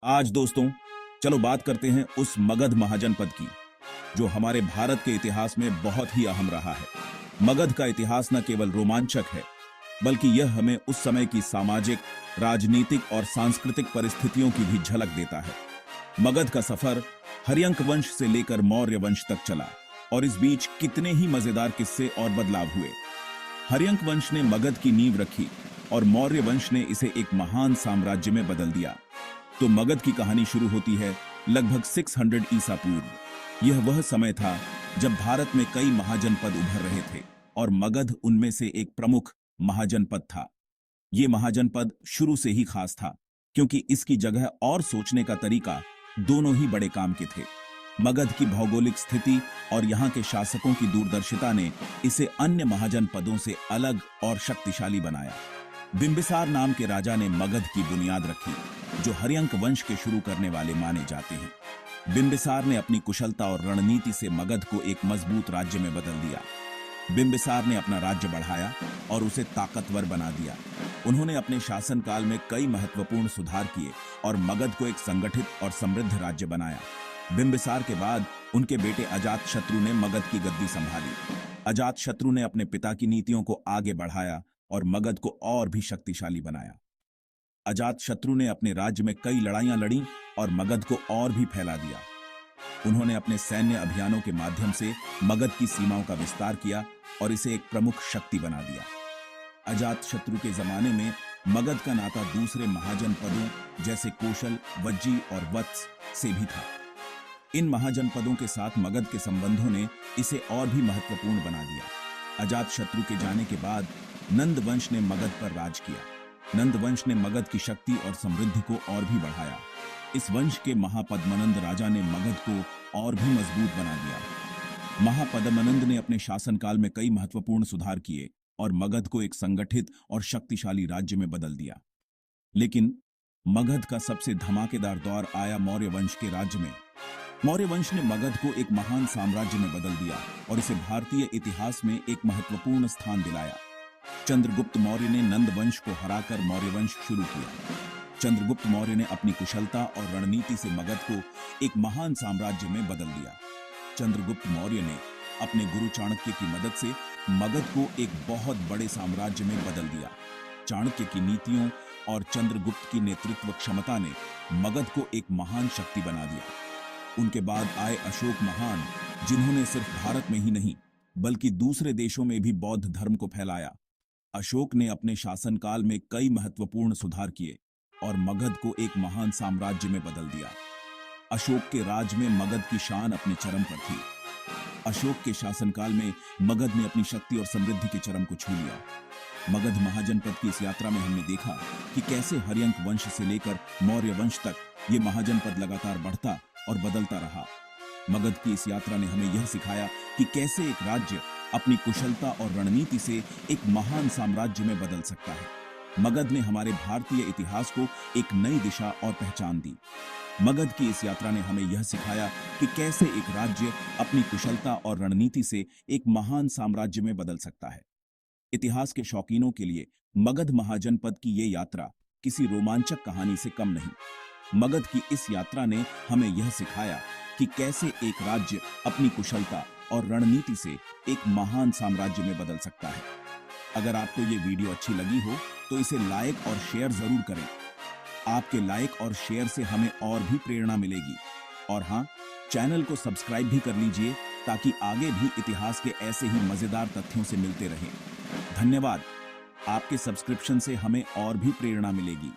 आज दोस्तों, चलो बात करते हैं उस मगध महाजनपद की जो हमारे भारत के इतिहास में बहुत ही अहम रहा है। मगध का इतिहास न केवल रोमांचक है, बल्कि यह हमें उस समय की सामाजिक, राजनीतिक और सांस्कृतिक परिस्थितियों की भी झलक देता है। मगध का सफर हर्यंक वंश से लेकर मौर्य वंश तक चला और इस बीच कितने ही मजेदार किस्से और बदलाव हुए। हर्यंक वंश ने मगध की नींव रखी और मौर्य वंश ने इसे एक महान साम्राज्य में बदल दिया। तो मगध की कहानी शुरू होती है लगभग 600 ईसा पूर्व। यह वह समय था जब भारत में कई महाजनपद उभर रहे थे और मगध उनमें से एक प्रमुख महाजनपद था। ये महाजनपद शुरू से ही खास था क्योंकि इसकी जगह और सोचने का तरीका दोनों ही बड़े काम के थे। मगध की भौगोलिक स्थिति और यहाँ के शासकों की दूरदर्शिता ने इसे अन्य महाजनपदों से अलग और शक्तिशाली बनाया। बिंबिसार नाम के राजा ने मगध की बुनियाद रखी, जो हर्यंक वंश के शुरू करने वाले माने जाते हैं। बिंबिसार ने अपनी कुशलता और रणनीति से मगध को एक मजबूत राज्य में बदल दिया। बिंबिसार ने अपना राज्य बढ़ाया और उसे ताकतवर बना दिया। उन्होंने अपने शासनकाल में कई महत्वपूर्ण सुधार किए और मगध को एक संगठित और समृद्ध राज्य बनाया। बिंबिसार के बाद उनके बेटे अजातशत्रु ने मगध की गद्दी संभाली। अजातशत्रु ने अपने पिता की नीतियों को आगे बढ़ाया और मगध को और भी शक्तिशाली बनाया। अजातशत्रु ने अपने राज्य में कई लड़ाइयां लड़ी और मगध को और भी फैला दिया। उन्होंने अपने सैन्य अभियानों के माध्यम से मगध की सीमाओं का विस्तार किया और इसे एक प्रमुख शक्ति बना दिया। अजातशत्रु के जमाने में मगध का नाता दूसरे महाजनपदों जैसे कोशल, वज्जी और वत्स से भी था। इन महाजनपदों के साथ मगध के संबंधों ने इसे और भी महत्वपूर्ण बना दिया। अजातशत्रु के जाने के बाद नंद वंश ने मगध पर राज किया। नंद वंश ने मगध की शक्ति और समृद्धि को और भी बढ़ाया। इस वंश के महापद्मनंद राजा ने मगध को और भी मजबूत बना दिया। महापद्मनंद ने अपने शासनकाल में कई महत्वपूर्ण सुधार किए और मगध को एक संगठित और शक्तिशाली राज्य में बदल दिया। लेकिन मगध का सबसे धमाकेदार दौर आया मौर्य वंश के राज्य में। मौर्य वंश ने मगध को एक महान साम्राज्य में बदल दिया और इसे भारतीय इतिहास में एक महत्वपूर्ण स्थान दिलाया। चंद्रगुप्त मौर्य ने नंद वंश को हराकर मौर्य वंश शुरू किया। चंद्रगुप्त मौर्य ने अपनी कुशलता और रणनीति से मगध को एक महान साम्राज्य में बदल दिया। चंद्रगुप्त मौर्य ने अपने गुरु चाणक्य की मदद से मगध को एक बहुत बड़े साम्राज्य में बदल दिया। चाणक्य की नीतियों और चंद्रगुप्त की नेतृत्व क्षमता ने मगध को एक महान शक्ति बना दिया। उनके बाद आए अशोक महान, जिन्होंने सिर्फ भारत में ही नहीं बल्कि दूसरे देशों में भी बौद्ध धर्म को फैलाया। अशोक ने अपने शासनकाल में कई महत्वपूर्ण सुधार किए और मगध को एक महान साम्राज्य में बदल दिया। अशोक के राज में मगध की शान अपने चरम पर थी। अशोक के शासनकाल में मगध ने अपनी शक्ति और समृद्धि के चरम को छू लिया। मगध महाजनपद की इस यात्रा में हमने देखा कि कैसे हर्यंक वंश से लेकर मौर्य वंश तक ये महाजनपद लगातार बढ़ता और बदलता रहा। मगध की इस यात्रा ने हमें यह सिखाया कि कैसे एक राज्य अपनी कुशलता और रणनीति से एक महान साम्राज्य में बदल सकता है। मगध ने हमारे भारतीय इतिहास को एक नई दिशा और पहचान दी। मगध की इस यात्रा ने हमें यह सिखाया कि कैसे एक राज्य अपनी कुशलता और रणनीति से एक महान साम्राज्य में बदल सकता है। इतिहास के शौकीनों के लिए मगध महाजनपद की ये यात्रा किसी रोमांचक कहानी से कम नहीं। मगध की इस यात्रा ने हमें यह सिखाया कि कैसे एक राज्य अपनी कुशलता और रणनीति से एक महान साम्राज्य में बदल सकता है। अगर आपको ये वीडियो अच्छी लगी हो तो इसे लाइक और शेयर जरूर करें। आपके लाइक और शेयर से हमें और भी प्रेरणा मिलेगी। और हाँ, चैनल को सब्सक्राइब भी कर लीजिए ताकि आगे भी इतिहास के ऐसे ही मजेदार तथ्यों से मिलते रहें। धन्यवाद। आपके सब्सक्रिप्शन से हमें और भी प्रेरणा मिलेगी।